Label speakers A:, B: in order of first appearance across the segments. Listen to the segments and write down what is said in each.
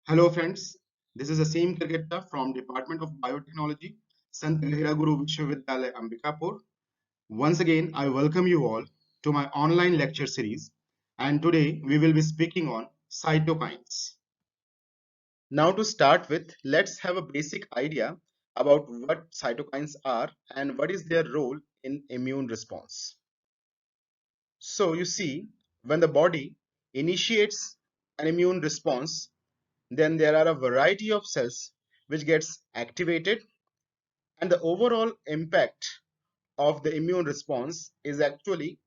A: Hello friends, this is Asim Kirketta from Department of Biotechnology, Sant Gahira Guru Vishwavidyalaya Ambikapur. Once again, I welcome you all to my online lecture series, and today we will be speaking on cytokines. Now to start with, let's have a basic idea about what cytokines are and what is their role in immune response. So you see, when the body initiates an immune response, then there are a variety of cells which gets activated, and the overall impact of the immune response is actually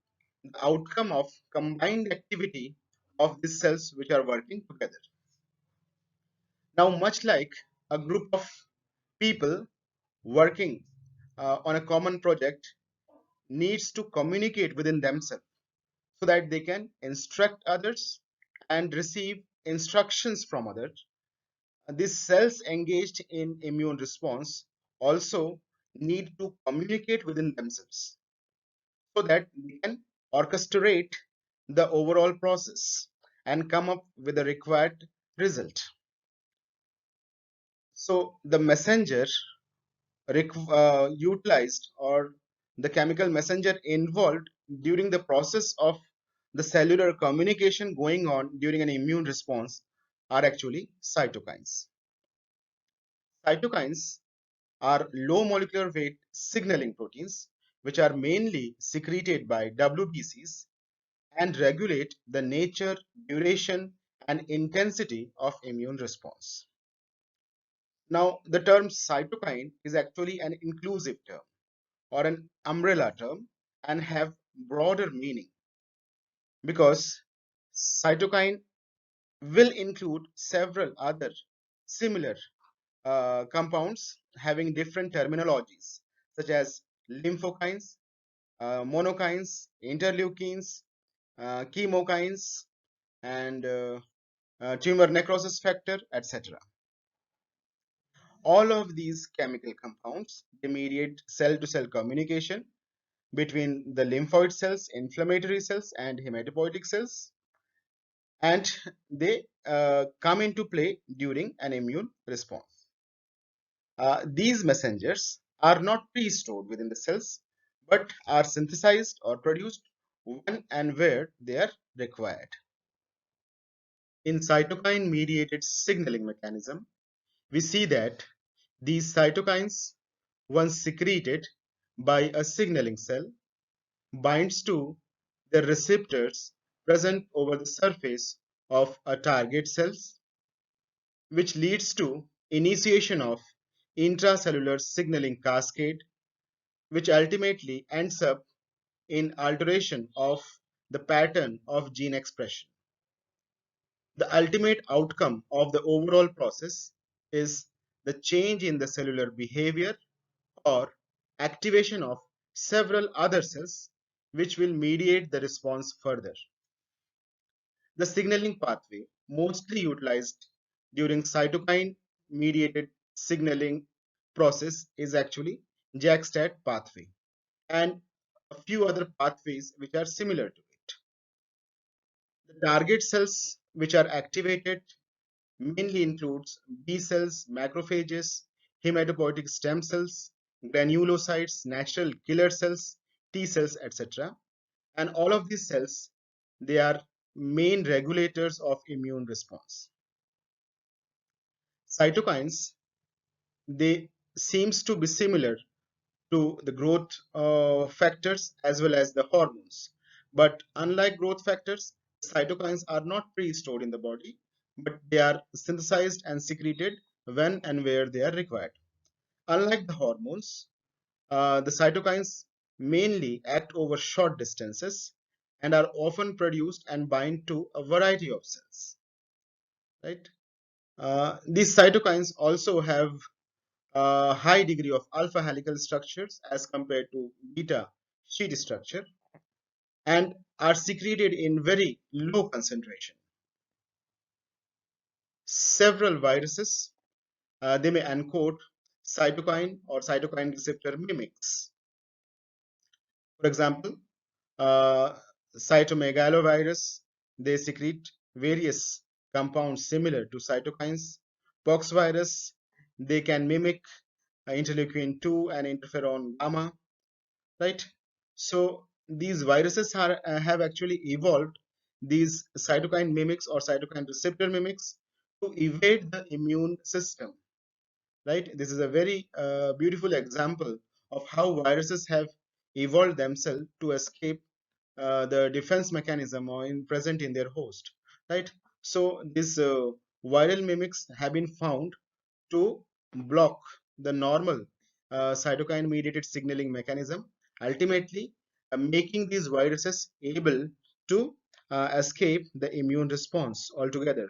A: the outcome of combined activity of these cells which are working together. Now, much like a group of people working on a common project needs to communicate within themselves so that they can instruct others and receive instructions from others. These cells engaged in immune response also need to communicate within themselves so that they can orchestrate the overall process and come up with the required result. So the messenger utilized, or the chemical messenger involved during the process of the cellular communication going on during an immune response are actually cytokines. Cytokines are low molecular weight signaling proteins which are mainly secreted by WBCs and regulate the nature, duration, and intensity of immune response. Now, the term cytokine is actually an inclusive term or an umbrella term and have broader meaning because cytokine will include several other similar compounds having different terminologies such as lymphokines, monokines, interleukins, chemokines, and tumor necrosis factor, etc. All of these chemical compounds they mediate cell-to-cell communication between the lymphoid cells, inflammatory cells, and hematopoietic cells, and they come into play during an immune response. These messengers are not pre-stored within the cells, but are synthesized or produced when and where they are required. In cytokine-mediated signaling mechanism, we see that these cytokines, once secreted by a signaling cell, binds to the receptors present over the surface of a target cells, which leads to initiation of intracellular signaling cascade, which ultimately ends up in alteration of the pattern of gene expression. The ultimate outcome of the overall process is the change in the cellular behavior or activation of several other cells which will mediate the response further. The signaling pathway mostly utilized during cytokine mediated signaling process is actually JAK-STAT pathway and a few other pathways which are similar to it. The target cells which are activated mainly includes B cells, macrophages, hematopoietic stem cells, granulocytes, natural killer cells, T cells, etc. And all of these cells, they are main regulators of immune response. Cytokines, they seems to be similar to the growth factors as well as the hormones. But unlike growth factors, cytokines are not pre-stored in the body, but they are synthesized and secreted when and where they are required. Unlike the hormones, the cytokines mainly act over short distances and are often produced and bind to a variety of cells. Right? These cytokines also have a high degree of alpha helical structures as compared to beta sheet structure and are secreted in very low concentration. Several viruses they may encode cytokine or cytokine receptor mimics. For example, uh, cytomegalovirus they secrete various compounds similar to cytokines. Pox virus, they can mimic interleukin 2 and interferon gamma, right? So these viruses have actually evolved these cytokine mimics or cytokine receptor mimics to evade the immune system, right? This is a very beautiful example of how viruses have evolved themselves to escape the defense mechanism or present in their host, right? So these viral mimics have been found to block the normal cytokine mediated signaling mechanism, ultimately making these viruses able to escape the immune response altogether.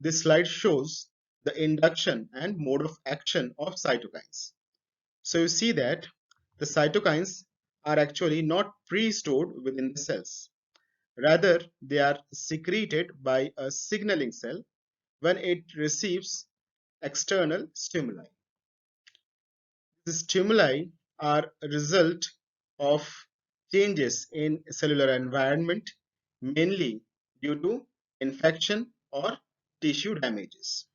A: This slide shows the induction and mode of action of cytokines. So you see that the cytokines are actually not pre-stored within the cells. Rather, they are secreted by a signaling cell when it receives external stimuli. The stimuli are a result of changes in cellular environment, mainly due to infection or tissue damages.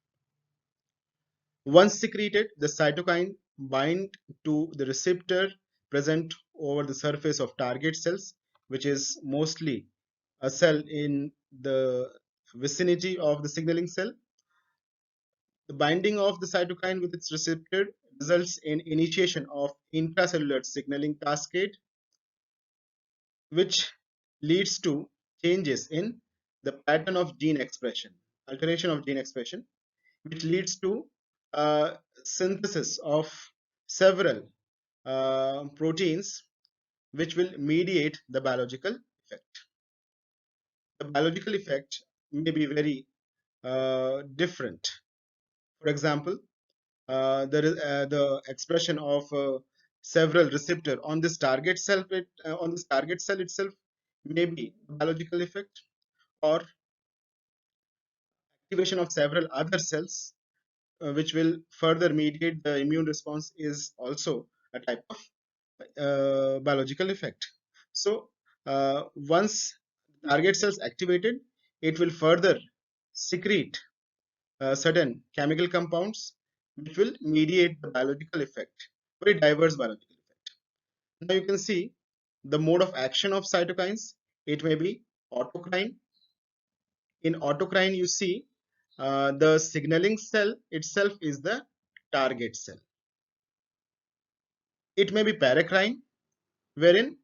A: Once secreted, the cytokine bind to the receptor present over the surface of target cells, which is mostly a cell in the vicinity of the signaling cell. The binding of the cytokine with its receptor results in initiation of intracellular signaling cascade, which leads to changes in the pattern of gene expression, alteration of gene expression, which leads to synthesis of several proteins which will mediate the biological effect. The biological effect may be very different. For example, the expression of several receptor on this target cell on this target cell itself may be biological effect, or activation of several other cells which will further mediate the immune response is also a type of biological effect. So once target cells activated, it will further secrete certain chemical compounds which will mediate the biological effect, very diverse biological effect. Now you can see the mode of action of cytokines. It may be autocrine. In autocrine, you see the signaling cell itself is the target cell. It may be paracrine, wherein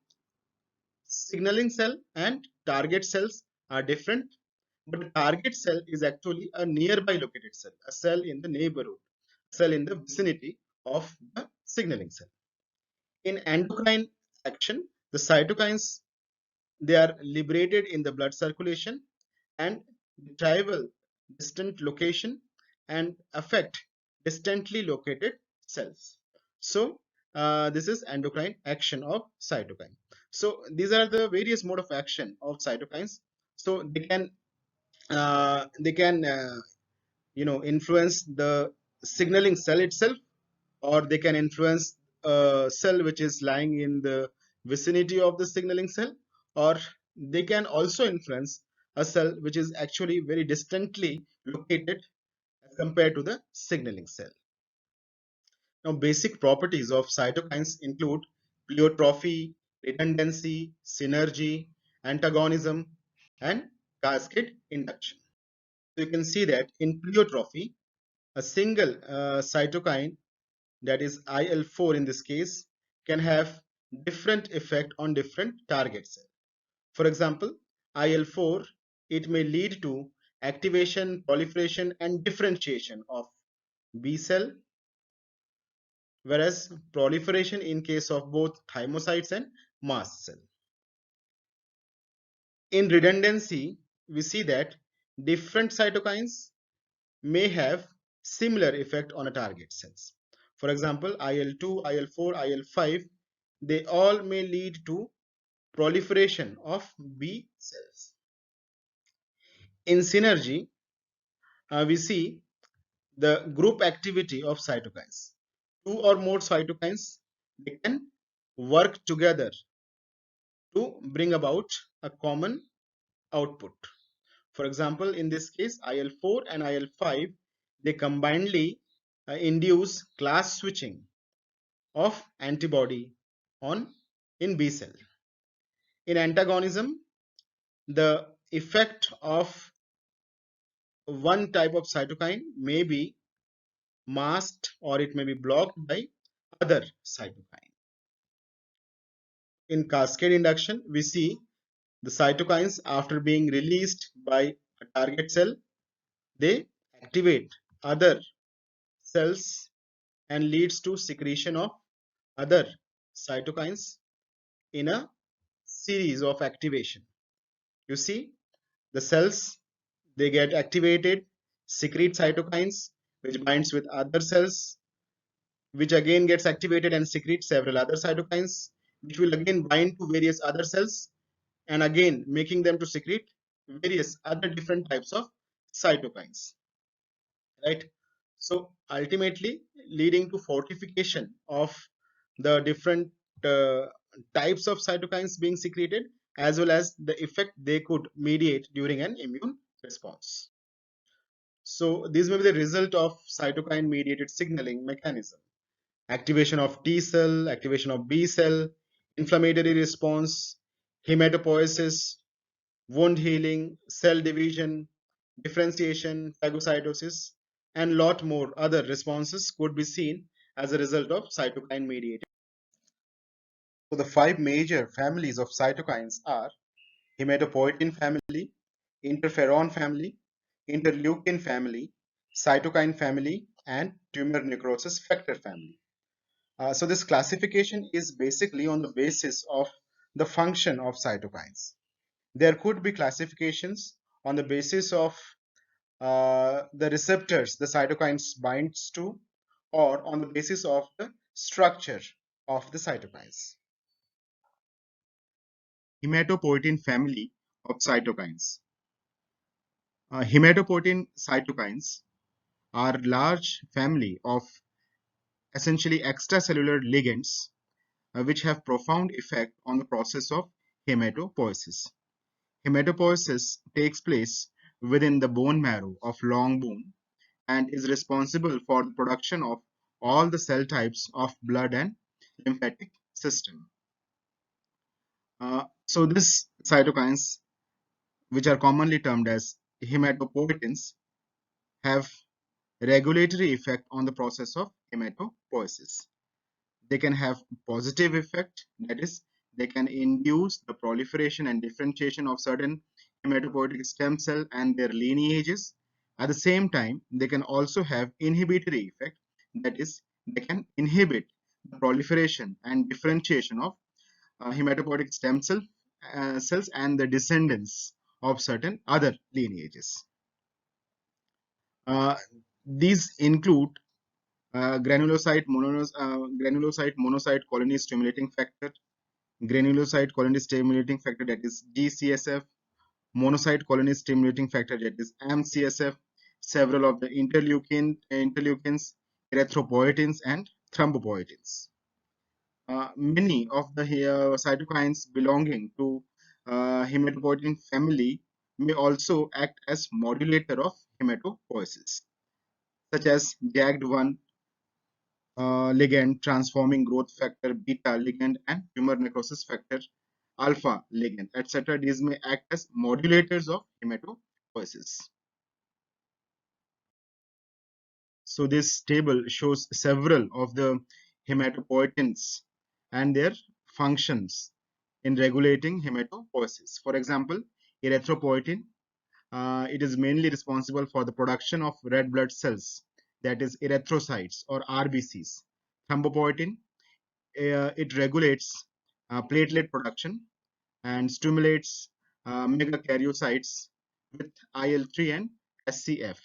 A: signaling cell and target cells are different, but the target cell is actually a nearby located cell, a cell in the neighborhood, cell in the vicinity of the signaling cell. In endocrine action, the cytokines, they are liberated in the blood circulation and travel distant location and affect distantly located cells. So this is endocrine action of cytokine. So these are the various mode of action of cytokines. So they can influence the signaling cell itself, or they can influence a cell which is lying in the vicinity of the signaling cell, or they can also influence a cell which is actually very distantly located as compared to the signaling cell. Now, basic properties of cytokines include pleiotrophy, redundancy, synergy, antagonism, and cascade induction. So you can see that in pleiotrophy, a single cytokine, that is IL-4 in this case, can have different effect on different target cells. For example, IL-4, it may lead to activation, proliferation, and differentiation of B cell, whereas proliferation in case of both thymocytes and mast cell. In redundancy, we see that different cytokines may have similar effect on a target cells. For example, IL-2, IL-4, IL-5, they all may lead to proliferation of B cells. In synergy, we see the group activity of cytokines. Two or more cytokines, they can work together to bring about a common output. For example, in this case, IL-4 and IL-5, they combinedly induce class switching of antibody on in B cell. In antagonism, the effect of one type of cytokine may be masked or it may be blocked by other cytokine. In cascade induction, we see the cytokines after being released by a target cell, they activate other cells and leads to secretion of other cytokines in a series of activation. You see, the cells, they get activated, secrete cytokines, which binds with other cells, which again gets activated and secretes several other cytokines, which will again bind to various other cells, and again making them to secrete various other different types of cytokines, right? So ultimately leading to fortification of the different uh, types of cytokines being secreted, as well as the effect they could mediate during an immune response. So these may be the result of cytokine mediated signaling mechanism: activation of T cell, activation of B cell, inflammatory response, hematopoiesis, wound healing, cell division, differentiation, phagocytosis, and lot more other responses could be seen as a result of cytokine mediated. So the five major families of cytokines are hematopoietin family, interferon family, interleukin family, cytokine family, and tumor necrosis factor family. So this classification is basically on the basis of the function of cytokines. There could be classifications on the basis of the receptors the cytokines binds to, or on the basis of the structure of the cytokines. Hematopoietin family of cytokines. Hematopoietin cytokines are large family of essentially extracellular ligands which have profound effect on the process of hematopoiesis. Hematopoiesis takes place within the bone marrow of long bone and is responsible for the production of all the cell types of blood and lymphatic system. So these cytokines, which are commonly termed as hematopoietins, have regulatory effect on the process of hematopoiesis. They can have positive effect, that is, they can induce the proliferation and differentiation of certain hematopoietic stem cell and their lineages. At the same time, they can also have inhibitory effect, that is, they can inhibit the proliferation and differentiation of hematopoietic stem cells and the descendants of certain other lineages. Uh, these include granulocyte monocyte colony stimulating factor, granulocyte colony stimulating factor, that is GCSF, monocyte colony stimulating factor, that is MCSF, several of the interleukins, erythropoietins, and thrombopoietins. Many of the cytokines belonging to hematopoietin family may also act as modulator of hematopoiesis, such as JAG1 ligand, transforming growth factor beta ligand, and tumor necrosis factor alpha ligand, etc. These may act as modulators of hematopoiesis. So this table shows several of the hematopoietins and their functions in regulating hematopoiesis. For example, erythropoietin, it is mainly responsible for the production of red blood cells, that is erythrocytes or RBCs. Thrombopoietin, it regulates platelet production and stimulates megakaryocytes with IL-3 and SCF.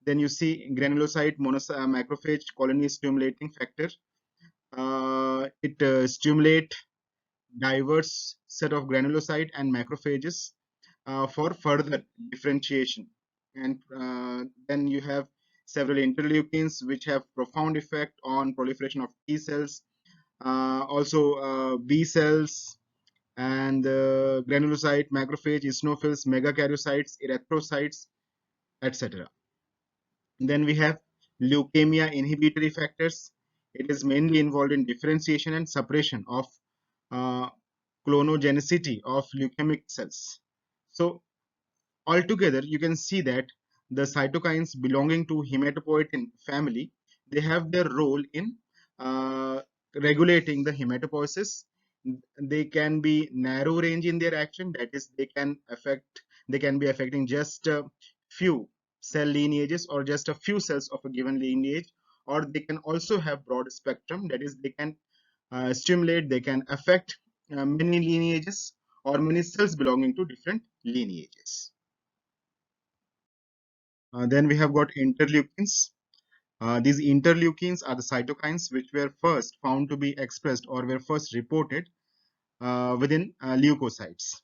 A: Then you see granulocyte macrophage colony stimulating factor. It stimulate diverse set of granulocyte and macrophages for further differentiation. And then you have several interleukins which have profound effect on proliferation of T cells, also B cells, and granulocyte, macrophage, eosinophils, megakaryocytes, erythrocytes, etc. Then we have leukemia inhibitory factors. It is mainly involved in differentiation and suppression of uh, clonogenicity of leukemic cells. So altogether, you can see that the cytokines belonging to hematopoietin family, they have their role in uh, regulating the hematopoiesis. They can be narrow range in their action, that is, they can be affecting just a few cell lineages or just a few cells of a given lineage, or they can also have broad spectrum, that is, they can stimulate, they can affect many lineages or many cells belonging to different lineages. Then we have got interleukins. These interleukins are the cytokines which were first found to be expressed or were first reported within leukocytes.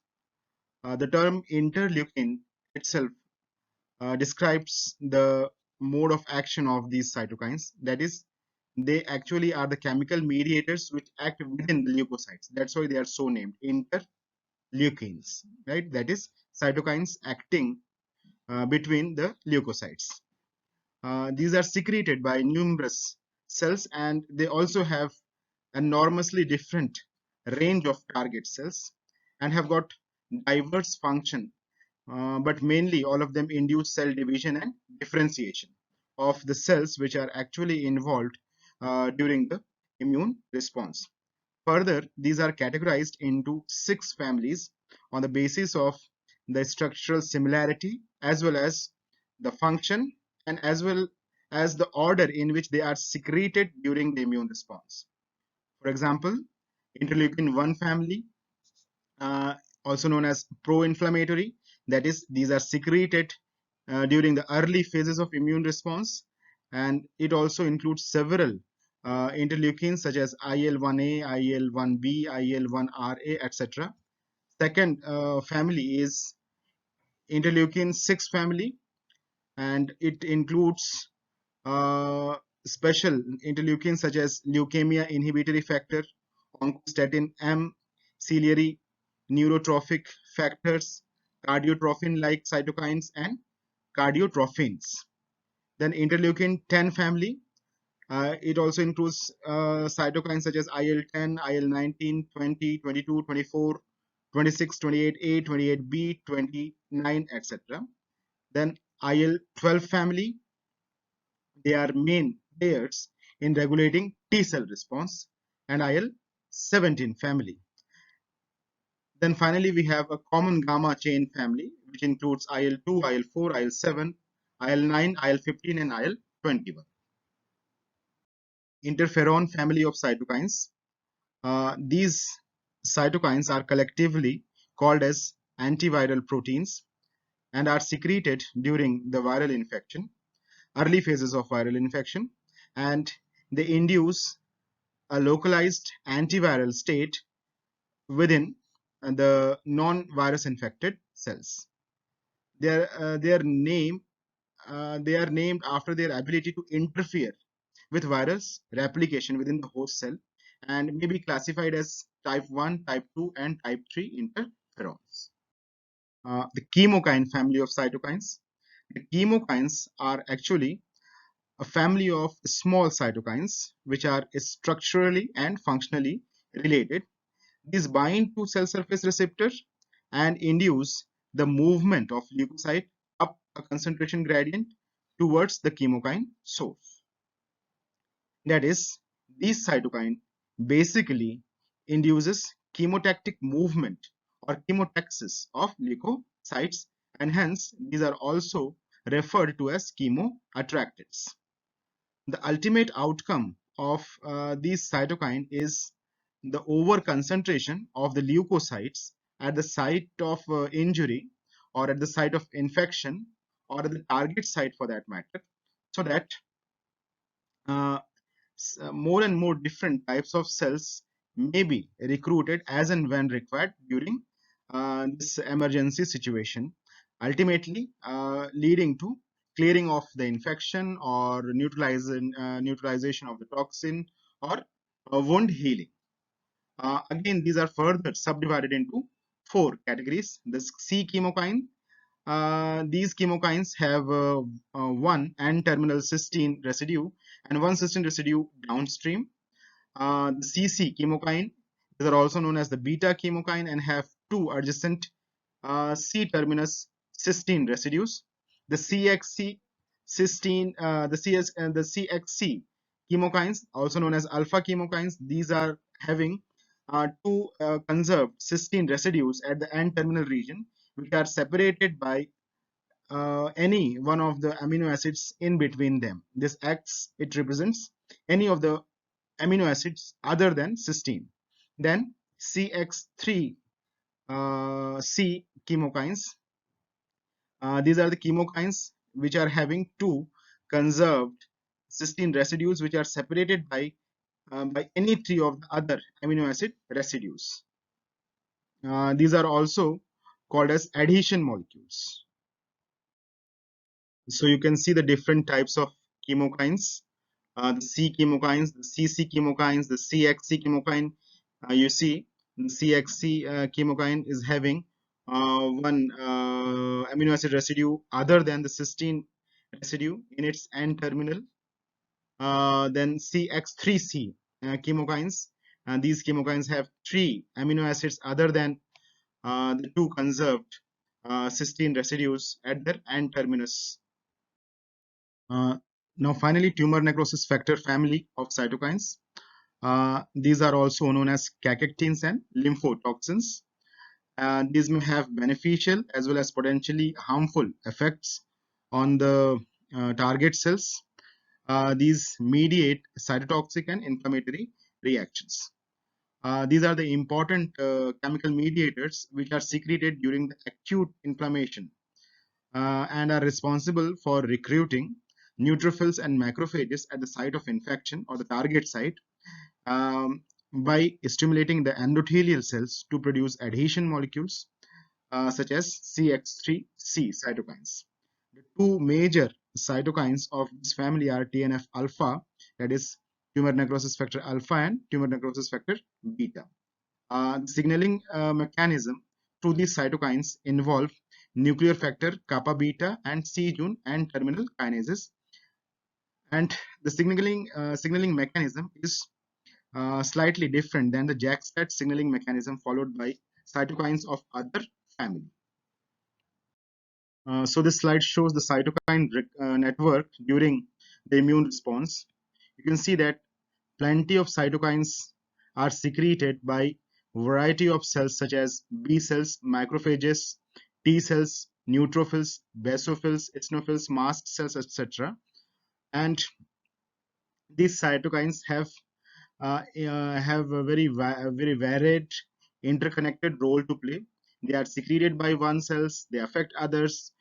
A: The term interleukin itself describes the mode of action of these cytokines. That is, they actually are the chemical mediators which act within the leukocytes. That's why they are so named interleukins, right? That is, cytokines acting between the leukocytes. These are secreted by numerous cells, and they also have enormously different range of target cells and have got diverse function, but mainly all of them induce cell division and differentiation of the cells which are actually involved during the immune response. Further, these are categorized into 6 families on the basis of the structural similarity as well as the function and as well as the order in which they are secreted during the immune response. For example, interleukin 1 family, uh, also known as pro-inflammatory, that is, these are secreted during the early phases of immune response, and it also includes several interleukins such as IL-1A, IL-1B, IL-1RA, etc. Second family is interleukin 6 family, and it includes uh, special interleukins such as leukemia inhibitory factor, oncostatin M, ciliary neurotrophic factors, cardiotrophin-like cytokines, and cardiotrophins. Then interleukin 10 family, it also includes cytokines such as IL-10, IL-19, 20, 22, 24, 26, 28A, 28B, 29, etc. Then IL-12 family, they are main players in regulating T cell response, and IL-17 family. Then finally, we have a common gamma chain family, which includes IL-2, IL-4, IL-7, IL-9, IL-15, and IL-21. Interferon family of cytokines. These cytokines are collectively called as antiviral proteins and are secreted during the viral infection, early phases of viral infection, and they induce a localized antiviral state within the non-virus infected cells. They are named after their ability to interfere with virus replication within the host cell and may be classified as type 1, type 2, and type 3 interferons. The chemokine family of cytokines. The chemokines are actually a family of small cytokines which are structurally and functionally related. These bind to cell surface receptors and induce the movement of leukocyte up a concentration gradient towards the chemokine source. That is, these cytokine basically induces chemotactic movement or chemotaxis of leukocytes, and hence these are also referred to as chemoattractants. The ultimate outcome of these cytokine is the over concentration of the leukocytes at the site of injury or at the site of infection or at the target site for that matter, so that uh, more and more different types of cells may be recruited as and when required during this emergency situation, ultimately leading to clearing of the infection or neutralization of the toxin or wound healing. Again, these are further subdivided into four categories. The C chemokine. These chemokines have one N-terminal cysteine residue and one cysteine residue downstream. The CC chemokine, these are also known as the beta chemokine and have two adjacent C-terminus cysteine residues. The CXC cysteine, the CXC chemokines, also known as alpha chemokines, these are having two conserved cysteine residues at the N-terminal region, which are separated by any one of the amino acids in between them. This X, it represents any of the amino acids other than cysteine. Then CX3 C chemokines. These are the chemokines which are having two conserved cysteine residues which are separated by any three of the other amino acid residues. These are also called as adhesion molecules. So you can see the different types of chemokines. The C chemokines, the CC chemokines, the CXC chemokine. You see, the CXC chemokine is having one amino acid residue other than the cysteine residue in its N terminal. Then CX3C chemokines. These chemokines have three amino acids other than the two conserved cysteine residues at their N terminus. Uh, Now, finally, tumor necrosis factor family of cytokines. These are also known as cachectins and lymphotoxins. These may have beneficial as well as potentially harmful effects on the target cells. These mediate cytotoxic and inflammatory reactions. These are the important chemical mediators which are secreted during the acute inflammation and are responsible for recruiting neutrophils and macrophages at the site of infection or the target site um, by stimulating the endothelial cells to produce adhesion molecules such as CX3C cytokines. The two major cytokines of this family are TNF alpha, that is tumor necrosis factor alpha, and tumor necrosis factor beta. The signaling mechanism through these cytokines involve nuclear factor kappa beta and C-Jun and terminal kinases. And the signaling mechanism is slightly different than the JAK-STAT signaling mechanism followed by cytokines of other family. So this slide shows the cytokine network during the immune response. You can see that plenty of cytokines are secreted by variety of cells such as B cells, macrophages, T cells, neutrophils, basophils, eosinophils, mast cells, etc. And these cytokines have a very varied interconnected role to play. They are secreted by one cells, they affect others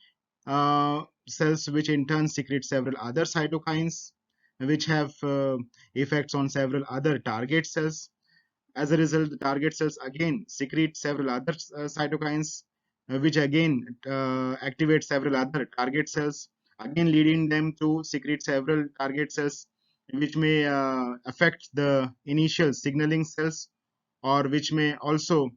A: cells, which in turn secrete several other cytokines which have effects on several other target cells. As a result, the target cells again secrete several other cytokines, which again activate several other target cells, again leading them to secrete several target cells, which may affect the initial signaling cells, or which may also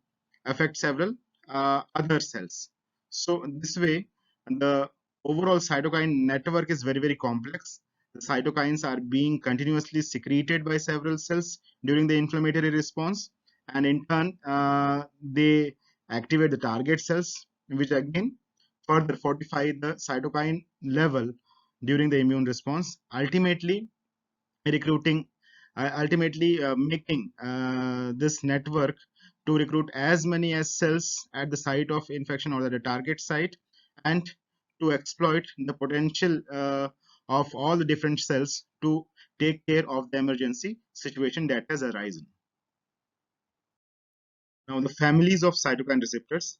A: affect several other cells. So this way, the overall cytokine network is very complex. The cytokines are being continuously secreted by several cells during the inflammatory response, and in turn they activate the target cells, which again further fortify the cytokine level during the immune response, ultimately recruiting ultimately making this network to recruit as many as cells at the site of infection or at the target site, and to exploit the potential of all the different cells to take care of the emergency situation that has arisen. Now, the families of cytokine receptors.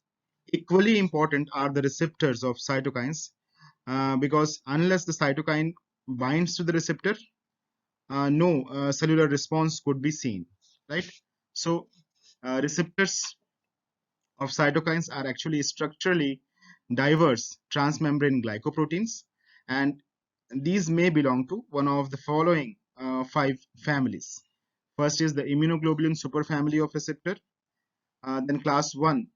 A: Equally important are the receptors of cytokines, because unless the cytokine binds to the receptor, no cellular response could be seen, right? So receptors of cytokines are actually structurally diverse transmembrane glycoproteins, and these may belong to one of the following five families. First is the immunoglobulin superfamily of receptor. Then class 1,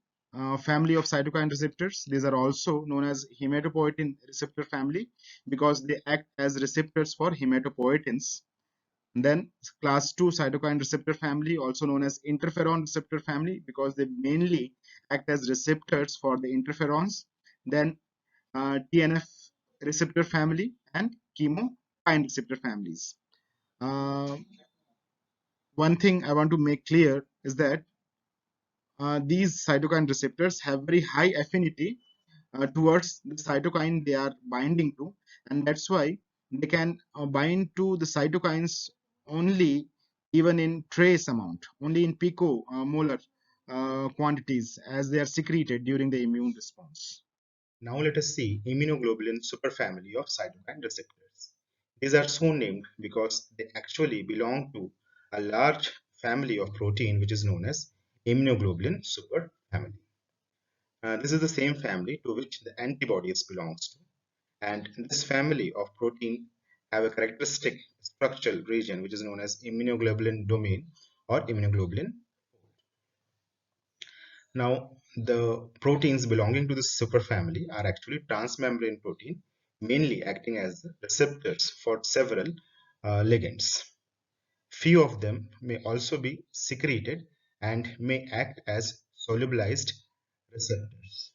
A: family of cytokine receptors. These are also known as hematopoietin receptor family because they act as receptors for hematopoietins. Then class 2 cytokine receptor family, also known as interferon receptor family, because they mainly act as receptors for the interferons. Then TNF receptor family and chemokine receptor families. One thing I want to make clear is that these cytokine receptors have very high affinity towards the cytokine they are binding to, and that's why they can bind to the cytokines only even in trace amount, only in picomolar quantities as they are secreted during the immune response. Now let us see immunoglobulin superfamily of cytokine receptors. These are so named because they actually belong to a large family of protein which is known as immunoglobulin superfamily. This is the same family to which the antibodies belongs to, and this family of protein have a characteristic structural region which is known as immunoglobulin domain or immunoglobulin. Now, the proteins belonging to this superfamily are actually transmembrane protein, mainly acting as receptors for several ligands. Few of them may also be secreted and may act as solubilized receptors.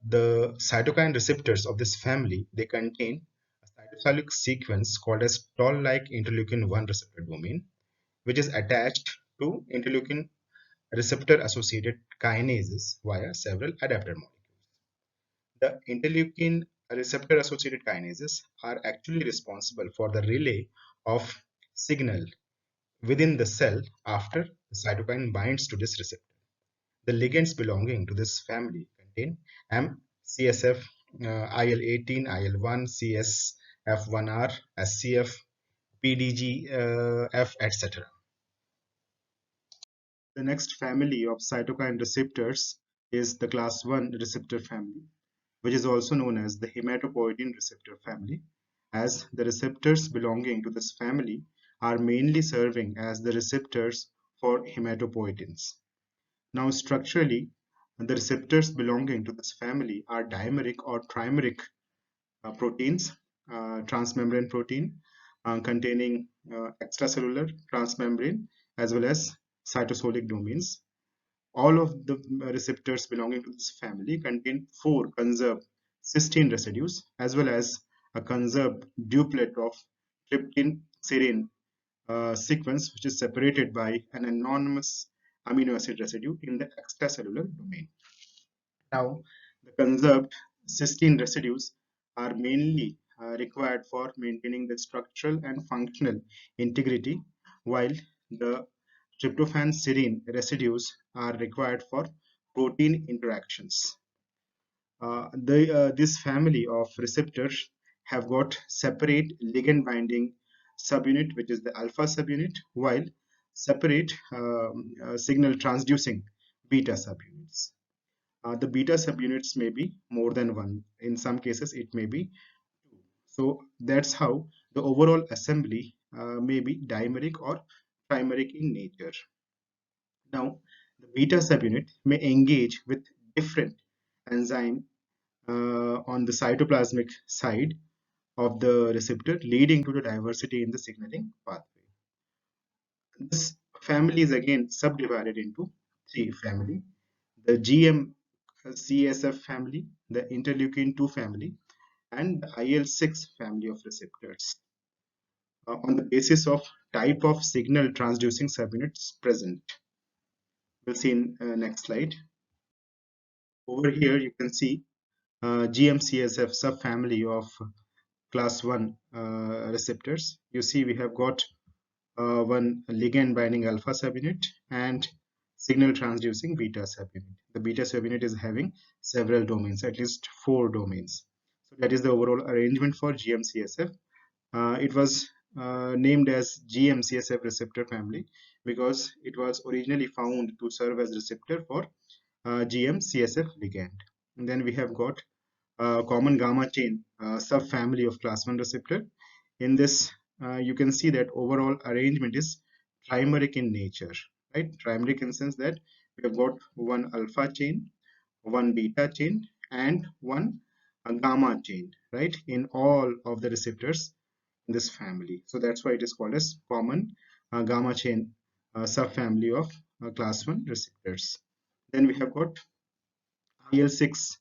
A: The cytokine receptors of this family, they contain a cytosolic sequence called as toll-like interleukin-1 receptor domain, which is attached to interleukin receptor-associated kinases via several adapter molecules. The interleukin receptor-associated kinases are actually responsible for the relay of signal within the cell after the cytokine binds to this receptor. The ligands belonging to this family contain MCSF, IL-18, IL-1, CSF1R, SCF, PDGF, etc. The next family of cytokine receptors is the class 1 receptor family, which is also known as the hematopoietin receptor family, as the receptors belonging to this family are mainly serving as the receptors for hematopoietins. Now, structurally, the receptors belonging to this family are dimeric or trimeric proteins, transmembrane protein containing extracellular transmembrane as well as cytosolic domains. All of the receptors belonging to this family contain 4 conserved cysteine residues as well as a conserved duplet of tryptin serine sequence, which is separated by an anonymous amino acid residue in the extracellular domain. Now, the conserved cysteine residues are mainly required for maintaining the structural and functional integrity, while the tryptophan serine residues are required for protein interactions. This family of receptors have got separate ligand binding subunit, which is the alpha subunit, while separate signal transducing beta subunits. The beta subunits may be more than one. In some cases, it may be two. So that's how the overall assembly may be dimeric or trimeric in nature. Now, the beta subunit may engage with different enzyme on the cytoplasmic side of the receptor, leading to the diversity in the signaling pathway. This family is again subdivided into 3 family: the GM-CSF family, the interleukin-2 family, and the IL-6 family of receptors on the basis of type of signal transducing subunits present. We'll see in next slide. Over here you can see GM-CSF subfamily of class 1 receptors. You see we have got one ligand binding alpha subunit and signal transducing beta subunit. The beta subunit is having several domains, at least 4 domains. So that is the overall arrangement for GM-CSF. It was named as GM-CSF receptor family because it was originally found to serve as receptor for GM-CSF ligand. And then we have got common gamma chain subfamily of class 1 receptor. In this you can see that overall arrangement is trimeric in nature, right? Trimeric in the sense that we have got one alpha chain, one beta chain, and one gamma chain, right? In all of the receptors in this family. So that's why it is called as common gamma chain subfamily of class 1 receptors. Then we have got IL-6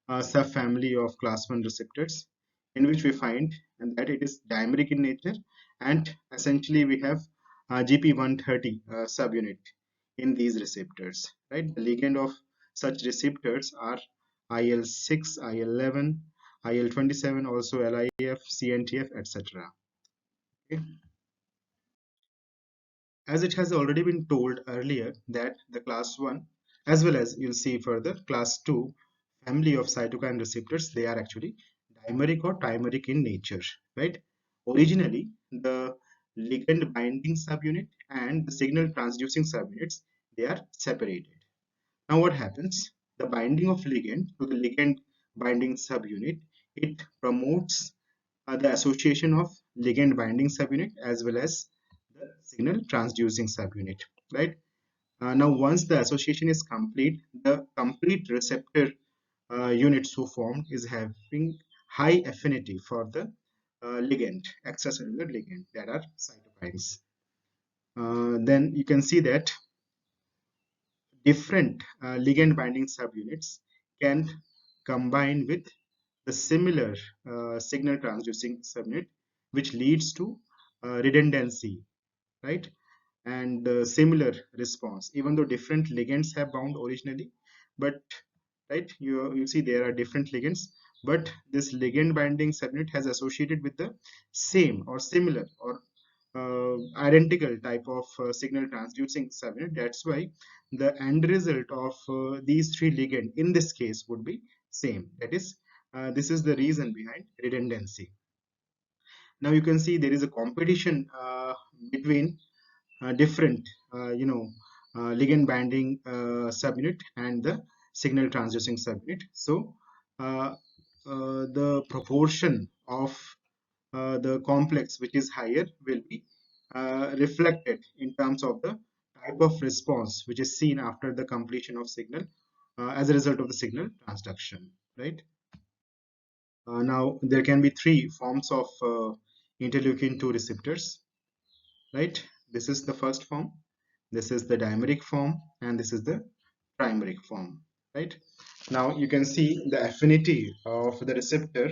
A: subfamily of class 1 receptors, in which we find that it is dimeric in nature, and essentially we have GP130 subunit in these receptors, right? The ligand of such receptors are IL-6, IL-11, IL-27, also LIF, CNTF, etc. Okay. As it has already been told earlier that the class 1, as well as you'll see further class 2 family of cytokine receptors, they are actually dimeric or trimeric in nature, right? Originally the ligand binding subunit and the signal transducing subunits, they are separated. Now what happens, the binding of ligand to the ligand binding subunit, it promotes the association of ligand binding subunit as well as the signal transducing subunit, right? Now once the association is complete, the complete receptor unit so formed is having high affinity for the ligand, extracellular ligand, that are cytokines. Then you can see that different ligand binding subunits can combine with the similar signal transducing subunit, which leads to redundancy, right? And similar response, even though different ligands have bound originally, but right, you see there are different ligands, but this ligand binding subunit has associated with the same or similar or identical type of signal transducing subunit. That's why the end result of these three ligand in this case would be same. That is, this is the reason behind redundancy. Now you can see there is a competition between different ligand binding subunit and the signal transducing subunit. So the proportion of the complex which is higher will be reflected in terms of the type of response which is seen after the completion of signal as a result of the signal transduction, right? Now there can be three forms of interleukin 2 receptors, right? This is the first form, this is the dimeric form, and this is the trimeric form, right? Now you can see the affinity of the receptor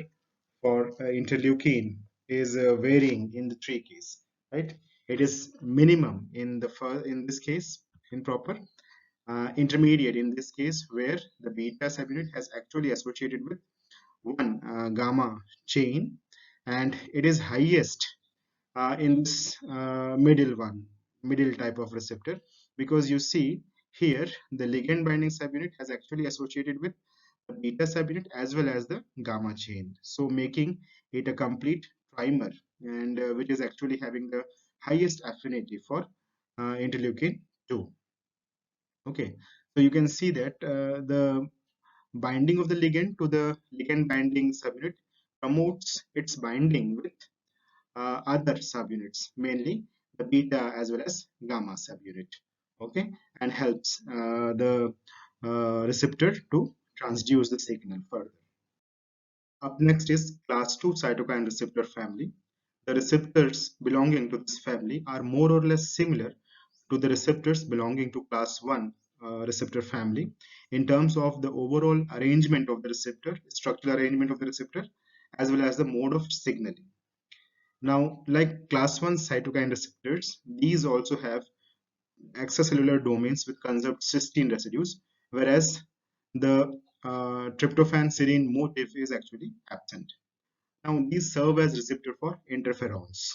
A: for interleukin is varying in the three case, right? It is minimum in the first, in this case, in proper, intermediate in this case, where the beta subunit has actually associated with one gamma chain, and it is highest in this middle type of receptor, because you see here the ligand binding subunit has actually associated with the beta subunit as well as the gamma chain, so making it a complete trimer, and which is actually having the highest affinity for interleukin 2. Okay, so you can see that the binding of the ligand to the ligand binding subunit promotes its binding with other subunits, mainly the beta as well as gamma subunit, okay, and helps the receptor to transduce the signal further. Up next is class 2 cytokine receptor family. The receptors belonging to this family are more or less similar to the receptors belonging to class 1 receptor family in terms of the overall arrangement of the receptor, structural arrangement of the receptor, as well as the mode of signaling. Now, like class 1 cytokine receptors, these also have extracellular domains with conserved cysteine residues, whereas the tryptophan serine motif is actually absent. Now, these serve as receptor for interferons.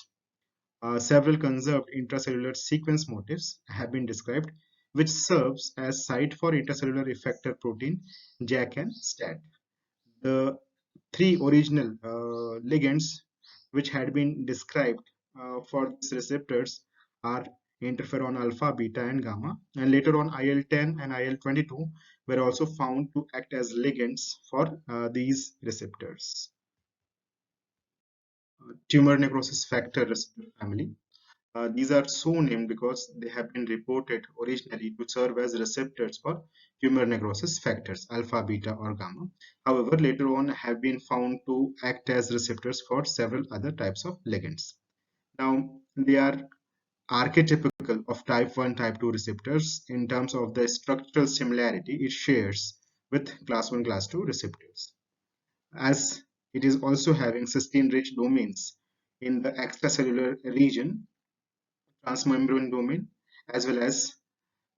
A: Several conserved intracellular sequence motifs have been described, which serves as site for intercellular effector protein JAK and STAT. The three original ligands which had been described for these receptors are interferon alpha, beta, and gamma, and later on IL-10 and IL-22 were also found to act as ligands for these receptors. tumor necrosis factor receptor family. These are so named because they have been reported originally to serve as receptors for tumor necrosis factors, alpha, beta, or gamma. However, later on have been found to act as receptors for several other types of ligands. Now, they are archetypical of type 1, type 2 receptors in terms of the structural similarity it shares with class 1, class 2 receptors, as it is also having cysteine-rich domains in the extracellular region, transmembrane domain, as well as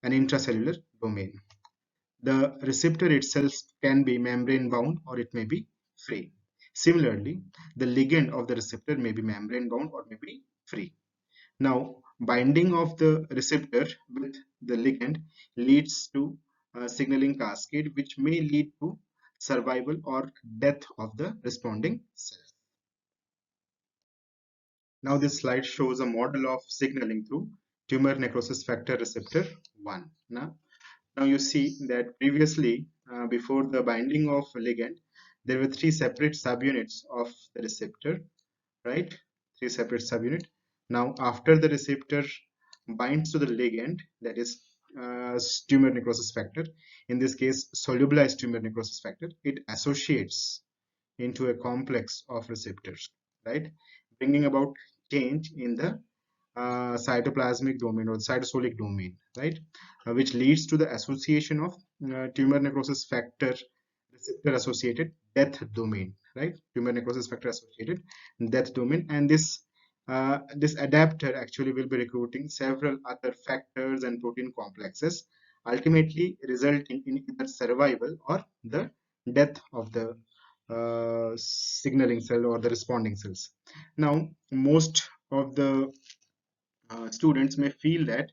A: an intracellular domain. The receptor itself can be membrane bound or it may be free. Similarly, the ligand of the receptor may be membrane bound or may be free. Now, binding of the receptor with the ligand leads to a signaling cascade which may lead to survival or death of the responding cell. Now this slide shows a model of signaling through tumor necrosis factor receptor 1. Now you see that previously, before the binding of ligand, there were three separate subunits of the receptor, right? Three separate subunit. Now after the receptor binds to the ligand, that is tumor necrosis factor, in this case solubilized tumor necrosis factor, it associates into a complex of receptors, right? Bringing about change in the cytoplasmic domain or cytosolic domain, right? Which leads to the association of tumor necrosis factor receptor associated death domain, right? Tumor necrosis factor associated death domain, and this adapter actually will be recruiting several other factors and protein complexes, ultimately resulting in either survival or the death of the signaling cell or the responding cells. Now, most of the students may feel that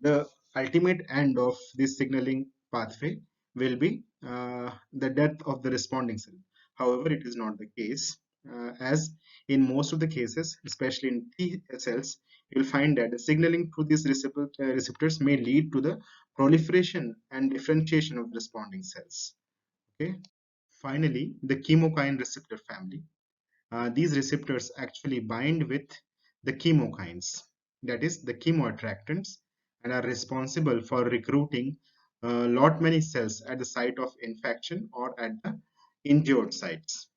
A: the ultimate end of this signaling pathway will be the death of the responding cell. However, it is not the case, as in most of the cases, especially in T cells, you will find that the signaling through these receptors may lead to the proliferation and differentiation of the responding cells. Okay. Finally, the chemokine receptor family. These receptors actually bind with the chemokines, that is the chemoattractants, and are responsible for recruiting a lot many cells at the site of infection or at the injured sites.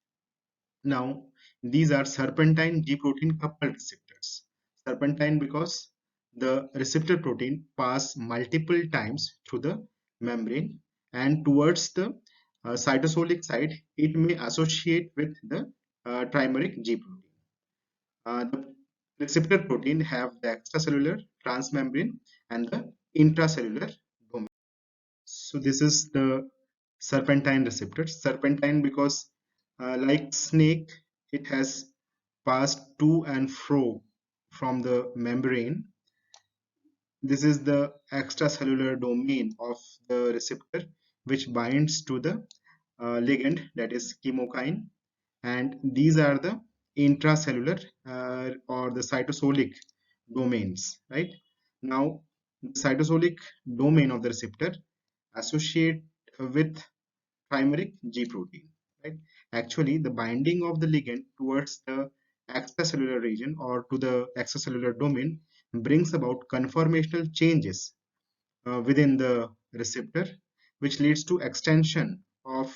A: Now, these are serpentine G protein coupled receptors. Serpentine because the receptor protein pass multiple times through the membrane, and towards the cytosolic site, it may associate with the trimeric G protein. The receptor protein have the extracellular, transmembrane, and the intracellular domain. So this is the serpentine receptor. Serpentine because like snake, it has passed to and fro from the membrane. This is the extracellular domain of the receptor which binds to the ligand, that is chemokine, and these are the intracellular or the cytosolic domains, right? Now the cytosolic domain of the receptor associate with trimeric G protein, right? Actually, the binding of the ligand towards the extracellular region or to the extracellular domain brings about conformational changes within the receptor, which leads to extension of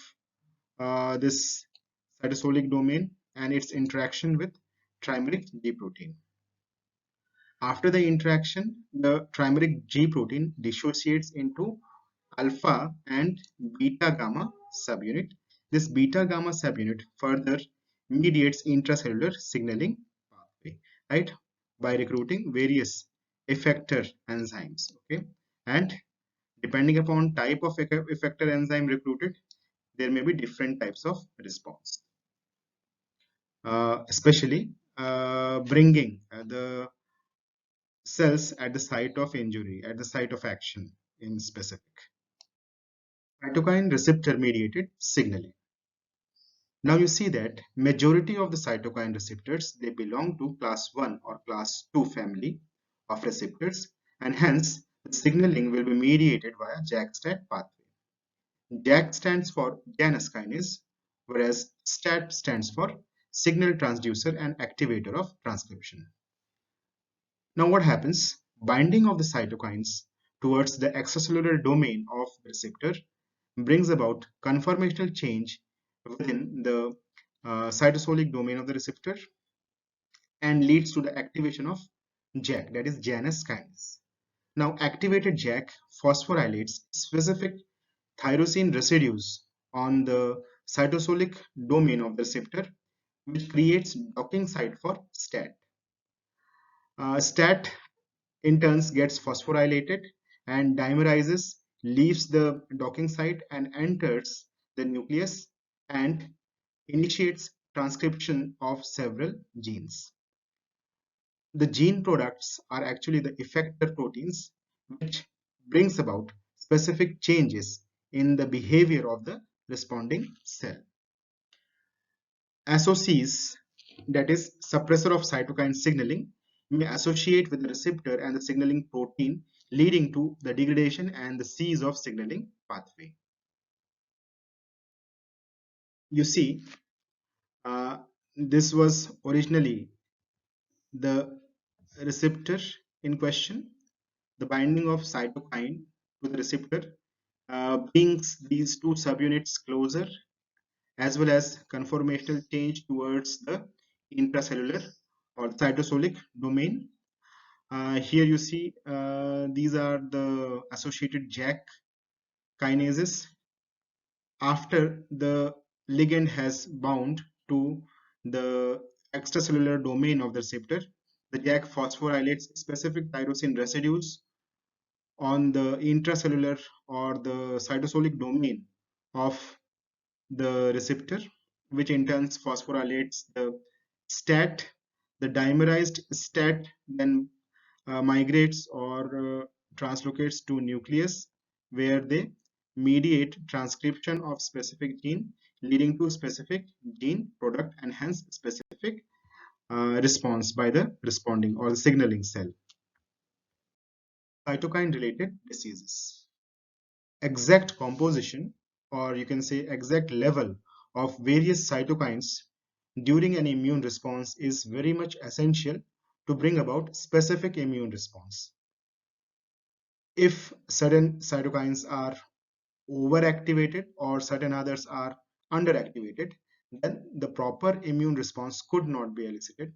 A: this cytosolic domain and its interaction with trimeric G protein. After the interaction, the trimeric G protein dissociates into alpha and beta gamma subunit. This beta gamma subunit further mediates intracellular signaling pathway, right, by recruiting various effector enzymes. Okay, and depending upon type of effector enzyme recruited, there may be different types of response, especially bringing the cells at the site of injury, at the site of action in specific. Cytokine receptor mediated signaling. Now you see that majority of the cytokine receptors, they belong to class 1 or class 2 family of receptors, and hence the signaling will be mediated via JAK-STAT pathway. JAK stands for Janus kinase, whereas STAT stands for signal transducer and activator of transcription. Now what happens? Binding of the cytokines towards the extracellular domain of the receptor brings about conformational change within the cytosolic domain of the receptor and leads to the activation of JAK, that is Janus kinase. Now, activated JAK phosphorylates specific tyrosine residues on the cytosolic domain of the receptor, which creates docking site for STAT. STAT in turn gets phosphorylated and dimerizes, leaves the docking site and enters the nucleus and initiates transcription of several genes. The gene products are actually the effector proteins, which brings about specific changes in the behavior of the responding cell. SOCs, that is suppressor of cytokine signaling, may associate with the receptor and the signaling protein, leading to the degradation and the cease of signaling pathway. You see, this was originally the receptor in question. The binding of cytokine to the receptor brings these two subunits closer, as well as conformational change towards the intracellular or cytosolic domain. Here you see these are the associated JAK kinases. After the ligand has bound to the extracellular domain of the receptor, the JAK phosphorylates specific tyrosine residues on the intracellular or the cytosolic domain of the receptor, which in turn phosphorylates the STAT. The dimerized STAT then migrates or translocates to nucleus, where they mediate transcription of specific gene, leading to specific gene product and hence specific response by the responding or the signaling cell. Cytokine related diseases. Exact composition, or you can say exact level of various cytokines during an immune response is very much essential to bring about specific immune response. If certain cytokines are overactivated or certain others are underactivated, then the proper immune response could not be elicited,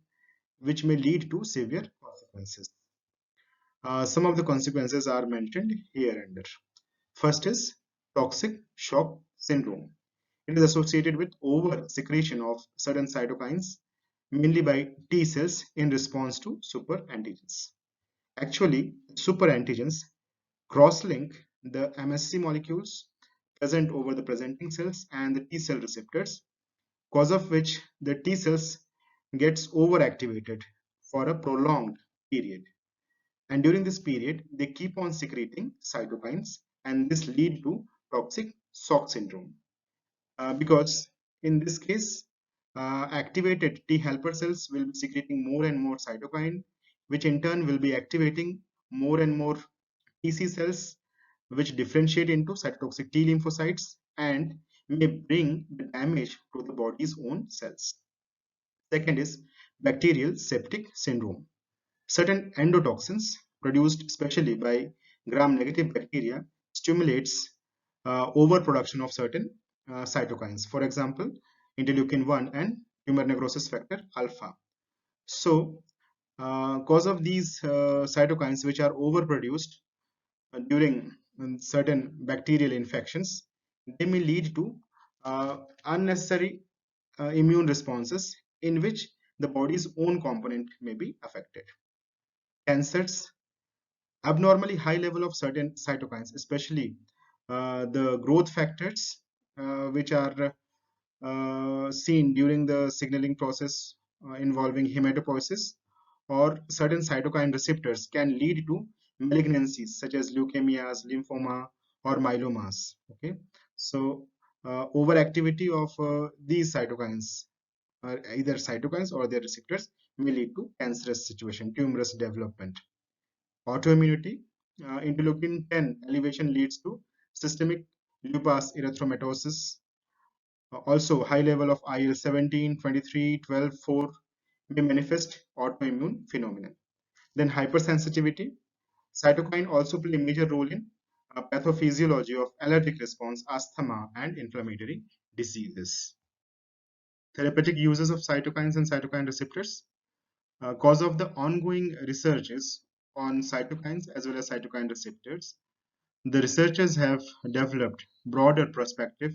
A: which may lead to severe consequences. Some of the consequences are mentioned here under. First is toxic shock syndrome. It is associated with over secretion of certain cytokines, mainly by T cells in response to superantigens. Actually, superantigens cross-link the MSC molecules present over the presenting cells and the T cell receptors, cause of which the T cells gets overactivated for a prolonged period. And during this period, they keep on secreting cytokines, and this lead to toxic shock syndrome. Because in this case, activated T helper cells will be secreting more and more cytokine, which in turn will be activating more and more TC cells, which differentiate into cytotoxic T lymphocytes and may bring the damage to the body's own cells. Second is bacterial septic syndrome. Certain endotoxins produced especially by gram-negative bacteria stimulates overproduction of certain cytokines. For example, interleukin-1 and tumor necrosis factor alpha. So, cause of these cytokines which are overproduced during certain bacterial infections, they may lead to unnecessary immune responses in which the body's own component may be affected. Cancers, abnormally high level of certain cytokines, especially the growth factors, which are seen during the signaling process involving hematopoiesis, or certain cytokine receptors can lead to malignancies such as leukemias, lymphoma, or myelomas. Okay, so overactivity of these cytokines, either cytokines or their receptors, may lead to cancerous situation, tumorous development. Autoimmunity, interleukin 10 elevation leads to systemic lupus erythematosus, Also, high level of IL-17, 23, 12, 4 may manifest autoimmune phenomenon. Then hypersensitivity. Cytokine also play a major role in pathophysiology of allergic response, asthma, and inflammatory diseases. Therapeutic uses of cytokines and cytokine receptors. Cause of the ongoing researches on cytokines as well as cytokine receptors, the researchers have developed broader perspective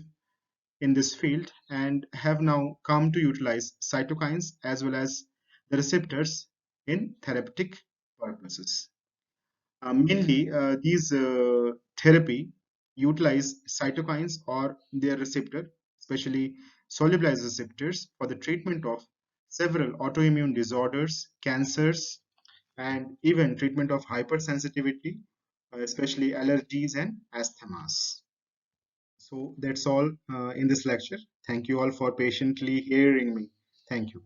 A: in this field and have now come to utilize cytokines as well as the receptors in therapeutic purposes. Mainly, these therapy utilize cytokines or their receptor, especially solubilized receptors, for the treatment of several autoimmune disorders, cancers, and even treatment of hypersensitivity, especially allergies and asthmas. So that's all in this lecture. Thank you all for patiently hearing me. Thank you.